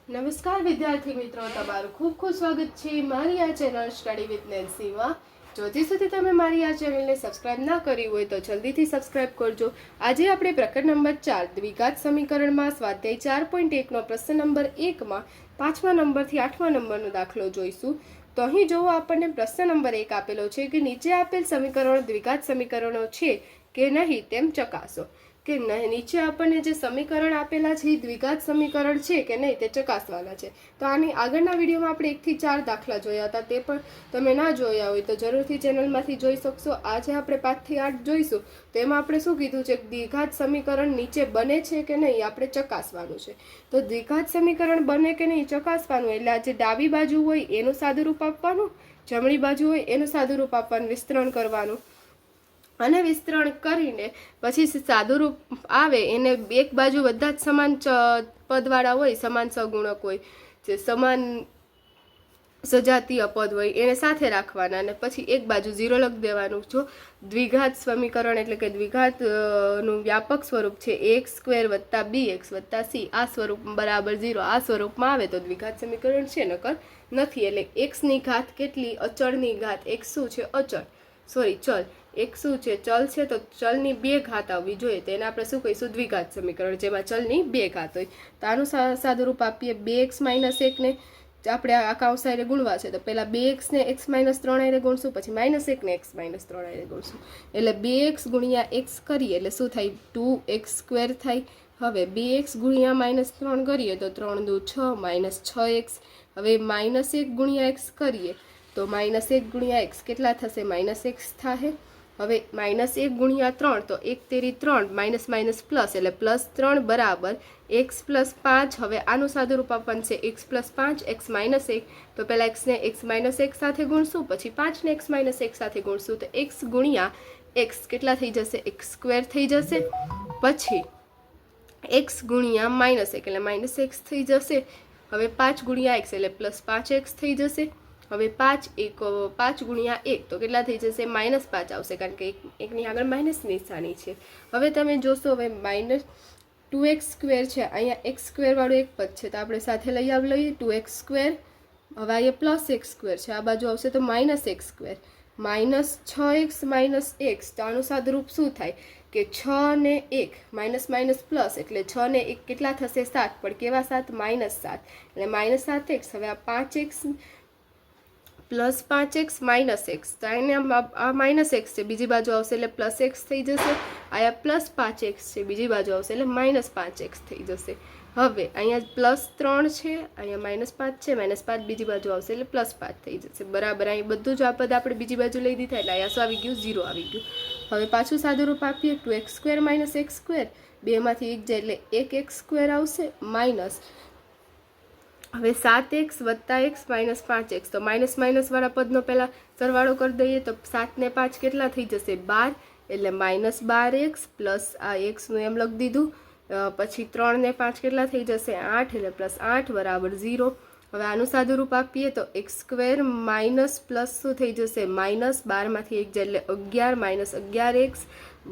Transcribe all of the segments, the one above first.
નમસ્કાર વિદ્યાર્થી મિત્રો, તમારું ખૂબ ખૂબ સ્વાગત છે મારી આ ચેનલ સ્ટડી વિથ નેન્સીમાં. જો હજી સુધી તમે મારી આ ચેનલને સબસ્ક્રાઇબ ના કરી હોય તો જલ્દીથી સબસ્ક્રાઇબ કરજો. આજે આપણે પ્રકરણ નંબર 4 દ્વિઘાત સમીકરણમાં સ્વાધ્યાય 4.1નો પ્રશ્ન નંબર 1માં 5મા નંબરથી 8મા નંબરનો દાખલો જોઈશું. તો અહીં જો આપણને પ્રશ્ન નંબર 1 આપેલો છે કે નીચે આપેલ સમીકરણો દ્વિઘાત સમીકરણો છે કે નહીં તેમ ચકાસો. કે નીચે આપણને જે સમીકરણ આપેલા છે એ દ્વિઘાત સમીકરણ છે કે નહીં તે ચકાસવાના છે. તો આની આગળના વિડીયોમાં આપણે 1 થી 4 દાખલા જોયા હતા, તે પણ તમે ના જોયા હોય તો જરૂરથી ચેનલમાંથી જોઈ શકશો. આજે આપણે 5 થી 8 જોઈશું. તો એમાં આપણે શું કીધું છે, દ્વિઘાત સમીકરણ નીચે બને છે કે નહીં આપણે ચકાસવાનું છે. તો દ્વિઘાત સમીકરણ બને કે નહીં ચકાસવાનું એટલે આ જે ડાબી બાજુ હોય એનું સાદુરૂપ આપવાનું, જમણી બાજુ હોય એનું સાદુરૂપ આપવાનું, વિસ્તરણ કરવાનું અને વિસ્તરણ કરીને પછી સાદુરૂપ આવે એને એક બાજુ બધા જ સમાન પદવાળા હોય, સમાન સગુણક હોય, જે સમાન સજાતીય પદ હોય એને સાથે રાખવાના અને પછી એક બાજુ 0 લખી દેવાનું. જો દ્વિઘાત સમીકરણ એટલે કે દ્વિઘાત નું વ્યાપક સ્વરૂપ છે ax² + bx + c, આ સ્વરૂપ બરાબર 0 આ સ્વરૂપમાં આવે તો દ્વિઘાત સમીકરણ છે, નકર નથી. એટલે x ની ઘાત કેટલી, અચળની ઘાત. x શું છે, અચળ, સોરી ચલ. એક શું છે, ચલ છે, તો ચલની 2 ઘાત આવવી જોઈએ. તો એને આપણે શું કહીશું, દ્વિઘાત સમીકરણ, જેમાં ચલની 2 ઘાત હોય. તો આનું સાદુરૂપ આપીએ. 2x - 1 ને આપણે આ કૌંસ હારે ગુણવા છે તો પહેલા 2x ને x - 3 હારે ગુણશું, પછી -1 ને x - 3 હારે ગુણશું. એટલે 2x × x કરીએ એટલે શું થાય, 2x² થાય. હવે 2x × -3 કરીએ તો 3 દુ 6 - 6x. હવે -1 × x કરીએ તો -1 × x કેટલા થશે, -x થાય. હવે -1 × 3 તો 1 તેરી 3 માઇનસ પ્લસ એટલે +3 બરાબર x + 5. હવે આનું સાદુરૂપ આપવાનું છે x + 5 x - 1. તો પહેલા x ને x - 1 સાથે ગુણશું, પછી 5 ને x - 1 સાથે ગુણશું તો x × x કેટલા થઈ જશે, x² થઈ જશે. પછી x × -1 એટલે -x થઈ જશે. હવે 5 × x એટલે +5x થઈ જશે. હવે 5 × 1 તો કેટલા થઈ જશે, -5 આવશે, કારણ કે એકની આગળ માઇનસ નિશાની છે. હવે તમે જોશો, હવે -2x² છે, અહીંયા x² વાળું એક પદ છે તો આપણે સાથે લઈએ 2x². હવે અહીંયા +x² છે, આ બાજુ આવશે તો -x². -6x - x, તો આનું સાદુરૂપ શું થાય કે 6 ને 1 પ્લસ એટલે 6 ને 1 કેટલા થશે, 7. પણ કેવા 7, -7 એટલે -7x. હવે આ 5x +5x - x, તો એને આ -x છે, બીજી બાજુ આવશે એટલે +x થઈ જશે. અહીંયા +5x છે, બીજી બાજુ આવશે એટલે -5x થઈ જશે. હવે અહીંયા +3 છે, અહીંયા -5 છે, -5 બીજી બાજુ આવશે એટલે +5 થઈ જશે. બરાબર, અહીં બધું જ આ પદ આપણે બીજી બાજુ લઈ દીધા એટલે અહીંયા શું આવી ગયું, 0 આવી ગયું. હવે પાછું સાદુરૂપ આપીએ. 2x² - x², 2 માંથી 1 જાય એટલે 1x² આવશે, માઇનસ. હવે 7x + x - 5x, તો માઇનસ વાળા પદનો પહેલા સરવાળો કરી દઈએ તો 7 ને 5 કેટલા થઈ જશે, 12 એટલે -12x પ્લસ આ x નું એમ લખી દીધું. પછી 3 ને 5 કેટલા થઈ જશે, 8 એટલે +8 બરાબર 0. હવે આનું સાદુરૂપ આપીએ તો x² માઇનસ પ્લસ શું થઈ જશે, -12 માંથી 1 જાય એટલે 11 - 11x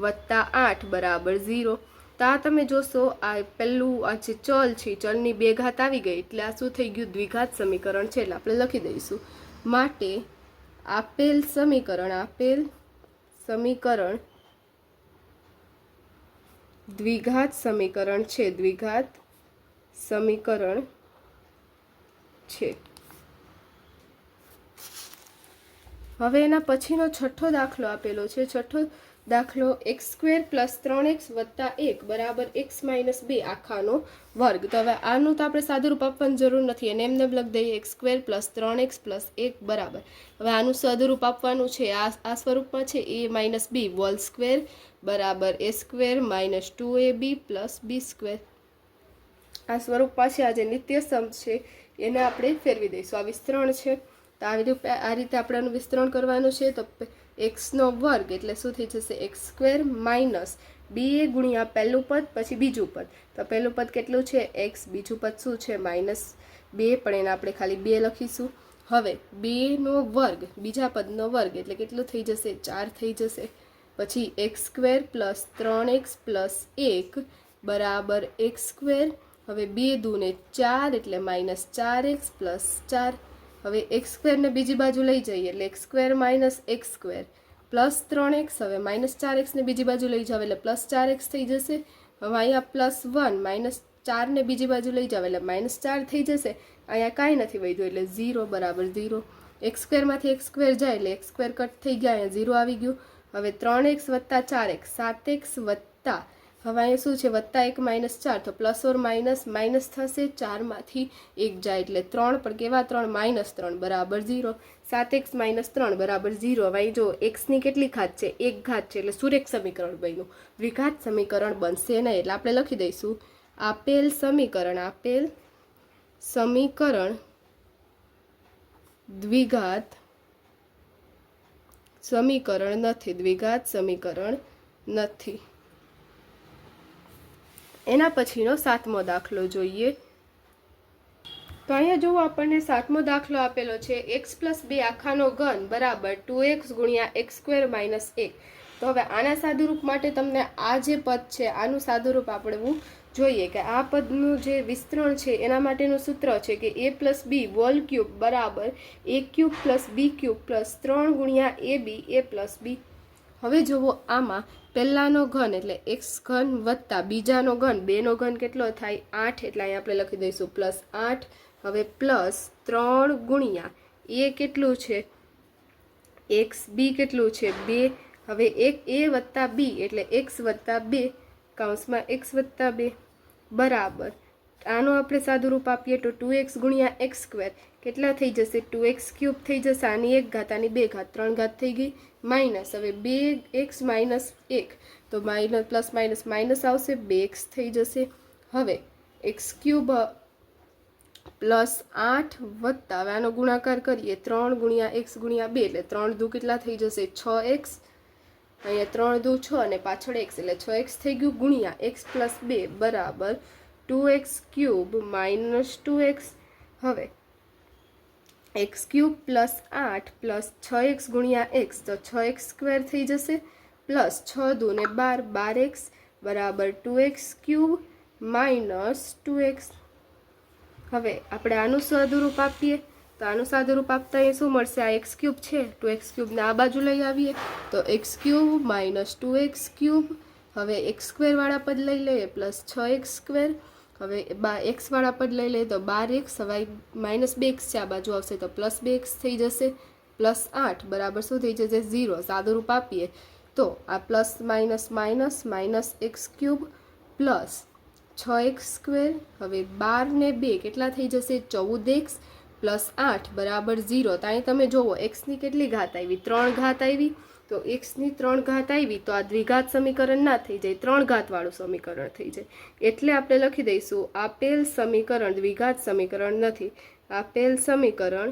+ 8 બરાબર 0. તો આ તમે જોશો, આ પહેલું આ જે ચલ છે, ચલની 2 ઘાત આવી ગઈ એટલે આ શું થઈ ગયું, દ્વિઘાત સમીકરણ છે. એટલે આપણે લખી દઈશું. માટે આપેલ સમીકરણ દ્વિઘાત સમીકરણ છે, દ્વિઘાત સમીકરણ છે. હવે એના પછીનો છઠ્ઠો દાખલો આપેલો છે. છઠ્ઠો દાખલો x² + 3x + 1 બરાબર x - 2 આખાનો વર્ગ. તો હવે આનું તો આપણે સાદુરૂપ આપવાની જરૂર નથી, એને એમને લખી દઈએ x² + 3x + 1 બરાબર. હવે આનું સાદુરૂપ આપવાનું છે, આ સ્વરૂપમાં છે a - b હોલ સ્ક્વેર બરાબર a² - 2ab + b². આ સ્વરૂપમાં છે. આ જે નિત્યસમ છે એને આપણે ફેરવી દઈશું. આ વિસ્તરણ છે, તો આ રીતે આપણે આનું વિસ્તરણ કરવાનું છે. તો x² એટલે શું થઈ જશે, x² માઇનસ 2a × પહેલું પદ પછી બીજું પદ. તો પહેલું પદ કેટલું છે, x, બીજું પદ શું છે, -2, પણ એને આપણે ખાલી 2 લખીશું. હવે 2 બીજા પદનો વર્ગ એટલે કેટલું થઈ જશે, 4 થઈ જશે. પછી x² + 3x + 1 બરાબર x² હવે 2 દૂને 4 એટલે -4x પ્લસ 4. હવે x સ્ક્વેરને બીજી બાજુ લઈ જઈએ એટલે x square minus x square plus 3x. હવે -4x ને બીજી બાજુ લઈ જાવ એટલે પ્લસ 4x થઈ જશે. હવે અહીંયા +1 -4 ને બીજી બાજુ લઈ જાવ એટલે -4 થઈ જશે. અહીંયા કાંઈ નથી વધ્યું એટલે 0 બરાબર 0. એક્સ સ્ક્વેરમાંથી એક્સ સ્ક્વેર જાય એટલે એક્સ સ્ક્વેર કટ થઈ ગયા, અહીંયા 0 આવી ગયું. હવે 3x વત્તા 4x 7x વત્તા, હવે અહીંયા શું છે વત્તા 1 -4 તો પ્લસ ઓર માઇનસ થશે. 4માંથી 1 જાય એટલે 3, પણ કેવા 3? -3 બરાબર 0. 7x - 3 બરાબર 0. હવે અહીં જો એક્સની કેટલી ઘાત છે? 1 ઘાત છે એટલે સુરેખ સમીકરણ બન્યું. દ્વિઘાત સમીકરણ બનશે નહીં એટલે આપણે લખી દઈશું આપેલ સમીકરણ દ્વિઘાત સમીકરણ નથી. એના પછીનો 7મો દાખલો જોઈએ. તો અહીંયા જુઓ આપણને 7મો દાખલો આપેલો છે x + 2 આખાનો ઘન બરાબર 2x × x² - 1. તો હવે આના સાદુરૂપ માટે તમને આ જે પદ છે આનું સાદુરૂપ આપણે જોઈએ કે આ પદનું જે વિસ્તરણ છે એના માટેનું સૂત્ર છે કે a + b હોલ ક્યુબ બરાબર a³ + b³ + 3 × ab a + b. હવે જુઓ આમાં પહેલાનો ઘન એટલે x ઘન વત્તા બીજાનો ઘન 2 નો ઘન કેટલો થાય? 8. એટલે અહીંયા આપણે લખી દઈશું +8. હવે +3 × a કેટલું છે? x, b કેટલું છે? 2. હવે a + b એટલે x + 2 કૌંસમાં x + 2 બરાબર આનો આપણે સાદુરૂપ આપીએ તો 2x × x² કેટલા થઈ જશે? 2x³ થઈ જશે. આની 1 ઘાત આની 2 ઘાત 3 ઘાત થઈ ગઈ માઇનસ. હવે 2x - 1 તો માઇનસ આવશે 2x થઈ જશે. હવે x³ +8 વત્તા, હવે આનો ગુણાકાર કરીએ 3 × x × 2 એટલે 3 દુ કેટલા થઈ જશે? 6x. અહીંયા 3 દુ 6 અને પાછળ x એટલે 6x થઈ ગયું ગુણ્યા x + 2 બરાબર 2x³ - 2x. હવે x³ +8 + 6x × x તો 6x² થઈ જશે પ્લસ 6 દુ ને 12 12x બરાબર 2x³ - 2x. હવે આપણે આનું સાદુરૂપ આપીએ તો આનું સાદુરૂપ આપતા એ શું મળશે? આ x³ છે 2x³ ને આ બાજુ લઈ આવીએ તો x³ - 2x³. હવે x² વાળા પદ લઈ લઈએ +6x². હવે x વાળા પદ લઈ લઈએ તો 12x. હવે -2x છે આ બાજુ આવશે તો +2x થઈ જશે. +8 બરાબર શું થઈ જશે? 0. સાદુરૂપ આપીએ તો આ ±−x³ પ્લસ 6x². હવે 12 ને 2 કેટલા થઈ જશે? 14x +8 બરાબર 0. તો અહીં તમે જુઓ એક્સની કેટલી ઘાત આવી? 3 ઘાત આવી. તો એક્સની 3 ઘાત આવી તો આ દ્વિઘાત સમીકરણ ના થઈ જાય, 3 ઘાતવાળું સમીકરણ થઈ જાય. એટલે આપણે લખી દઈશું આપેલ સમીકરણ દ્વિઘાત સમીકરણ નથી. આપેલ સમીકરણ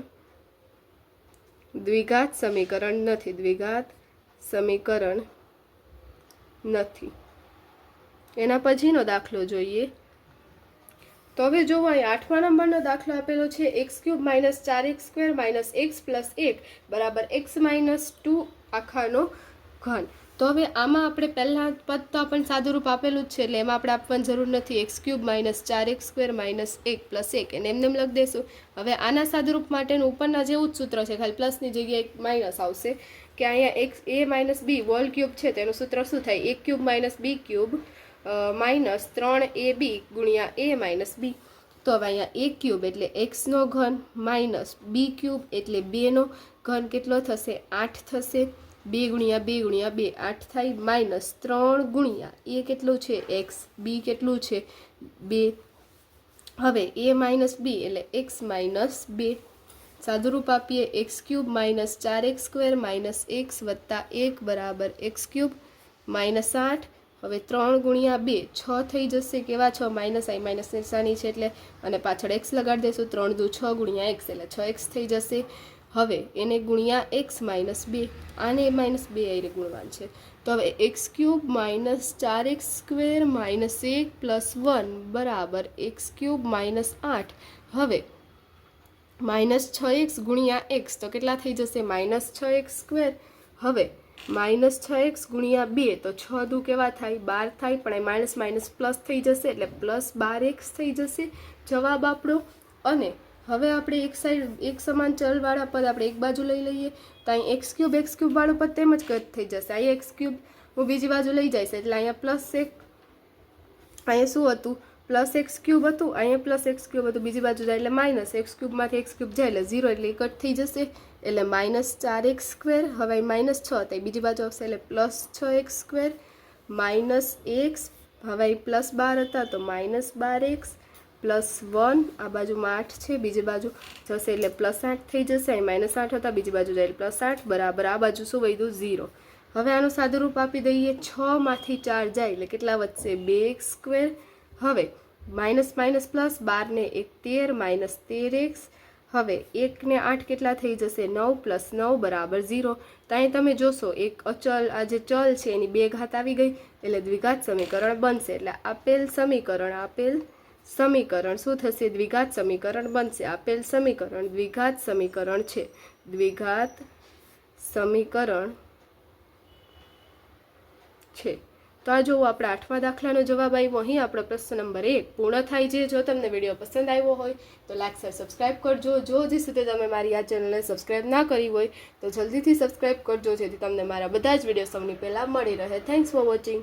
દ્વિઘાત સમીકરણ નથી. એના પછીનો દાખલો જોઈએ. તો હવે જોવો અહીં 8મા નંબરનો દાખલો આપેલો છે x³ - 4x² - x + 1 બરાબર x - 2 આખાનો ઘન. તો હવે આમાં આપણે પહેલા પદ તો આપણને સાદુરૂપ આપેલું જ છે એટલે એમાં આપણે આપવાની જરૂર નથી. x³ - 4x² - 1 + 1 એને એમને લખી દઈશું. હવે આના સાદુરૂપ માટેનું ઉપરના જેવું જ સૂત્ર છે, ખાલી પ્લસની જગ્યાએ માઇનસ આવશે કે અહીંયા a - b હોલ ક્યુબ છે તેનું સૂત્ર શું થાય? a³ - b³ -3ab × a - b. તો હવે અહીંયા a³ એટલે x નો ઘન માઇનસ b³ એટલે 2 નો ઘન કેટલો થશે? 8 થશે. 2 × 2 × 2 8 થાય -3 ગુણ્યા a કેટલું છે? x, b કેટલું છે? 2. હવે a - b એટલે x - 2. સાદુરૂપ આપીએ x³ - 4x² - x + 1 બરાબર x³ -8. હવે 3 × 2 6 થઈ જશે. કેવા 6? માઇનસ આઈ માઇનસ નિશાની છે એટલે, અને પાછળ x લગાડી દઈશું. 3 દુ 6 × x એટલે 6x થઈ જશે. હવે એને ગુણ્યા x - 2 આને -2 આઈને ગુણવાનું છે. તો હવે x³ - 4x² - 1 + 1 બરાબર x³ -8. હવે -6x × x તો કેટલા થઈ જશે? -6x². હવે -6x ગુણ્યા 2 તો 6 દુ કેવા થાય 12 થાય, પણ એ માઇનસ માઇનસ પ્લસ થઈ જશે એટલે +12x થઈ જશે જવાબ આપણો. અને હવે આપણે એક સાઈડ એક સમાન ચલવાળા પદ આપણે એક બાજુ લઈ લઈએ તો અહીં x³ વાળું પદ તેમ જ કટ થઈ જશે. અહીં x³ હું બીજી બાજુ લઈ જઈશ એટલે અહીંયા +1, અહીંયા શું હતું +x³ હતું, અહીંયા +x³ હતું, બીજી બાજુ જાય એટલે -x³ માંથી x³ જાય એટલે 0 એટલે કટ થઈ જશે એટલે -4x². હવે -6 તો બીજી બાજુ આવશે એટલે +6x², -x, હવે +12 હતા તો -12x, +1, આ બાજુમાં 8 છે, બીજી બાજુ જશે એટલે +8 થઈ જશે. અહીં -8 હતા, બીજી બાજુ જાય એટલે +8 બરાબર આ બાજુ શું વધ્યું 0. હવે આનું સાદુરૂપ આપી દઈએ, 6 માંથી 4 જાય એટલે કેટલા વધશે 2x². હવે માઇનસ માઇનસ પ્લસ, 12 ને 1 13, -13x. હવે 1 ને 8 કેટલા થઈ જશે 9 + 9 બરાબર 0. તો અહીં તમે જોશો એક અચલ, આ જે ચલ છે એની 2 ઘાત આવી ગઈ એટલે દ્વિઘાત સમીકરણ બનશે. એટલે આપેલ સમીકરણ શું થશે દ્વિઘાત સમીકરણ બનશે. આપેલ સમીકરણ દ્વિઘાત સમીકરણ છે, દ્વિઘાત સમીકરણ છે. તો આ જોવો આપણે 8મા દાખલાનો જવાબ આવ્યો. અહીં આપણો પ્રશ્ન નંબર 1 પૂર્ણ થાય છે. જો તમને વિડીયો પસંદ આવ્યો હોય તો લાઈક શેર સબસ્ક્રાઈબ કરજો. જો હજી સુધી તમે મારી આ ચેનલને સબસ્ક્રાઈબ ના કરી હોય તો જલ્દીથી સબસ્ક્રાઈબ કરજો, જેથી તમને મારા બધા જ વિડીયો સૌની પહેલાં મળી રહે. Thanks for watching.